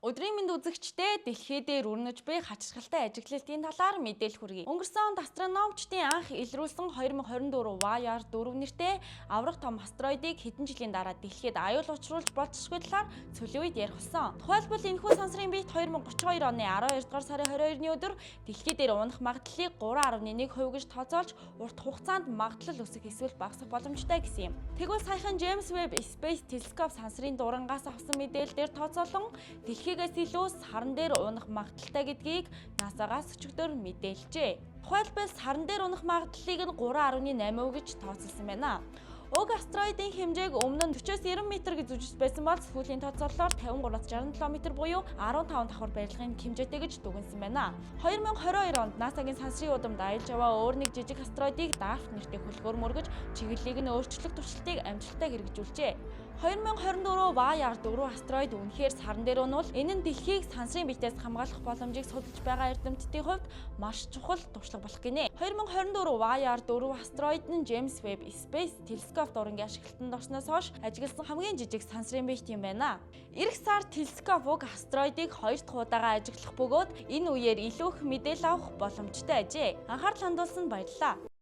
Өдрийн мэнд үзэгчдээ дэлхий дээр өрнөж буй хачирхалтай ажиглалтын талаар мэдээлэл хүргэе. Өнгөрсөн онд астрономичдын анх илрүүлсэн 2024 Voyager 4 нэртэй аврах том астероидыг хэдэн жилийн дараа дэлхийд аюул учруулж болзошгүй талаар сүүлийн үед ярих болсон. Тухайлбал энэхүү сансрын биет 2032 оны 12 дугаар сарын 22-ны өдөр дэлхий дээр унах магадлалыг 3.1% гэж тооцоолж урт хугацаанд магадлал өсөх эсвэл багасах боломжтой гэсэн юм. Тэгвэл саяхан James Webb Space Telescope сансрын дурангаас авсан мэдээлэлээр тооцоолон дэлхийгээс илүү саран дээр унах магадлалтай гэдгийг NASA-гаас өчигдөр мэдээлжээ. Тухайлбал саран дээр унах магадлалыг нь 3.8% гэж тооцолсон байна. Уг астероидын хэмжээг өмнө нь 40-90 м гэж үзэж байсан бол сүүлийн тооцоололоор 53-67 м буюу 15 давхар барилгын хэмжээтэй гэж дүгнсэн байна. 2022 онд NASA-гийн сансрын удамд аялж яваа өөр нэг жижиг астероидыг DART нэртэй хөлгөөр мөргөж чиглэлийг нь өөрчлөх туршилтыг амжилттай хэрэгжүүлжээ. 2024 Voyager 4 астероид үнэхээр саран дээр унвал энэ нь дэлхийг сансрын биетээс хамгаалах боломжийг судалж байгаа эрдэмтдийн хувьд маш чухал туршлага болох гинэ. 2024 Voyager 4 астероид нь James Webb Space Telescope дурангийн ашиглалтанд орсноос хойш ажигласан хамгийн жижиг сансрын биет юм байна. Ирэх сар телескоп уг астероидыг 2 дахь удаага ажиглах бөгөөд энэ үеэр илүү их мэдээлэл авах боломжтой ажээ. Анхаарал хандуулсанд баярлалаа.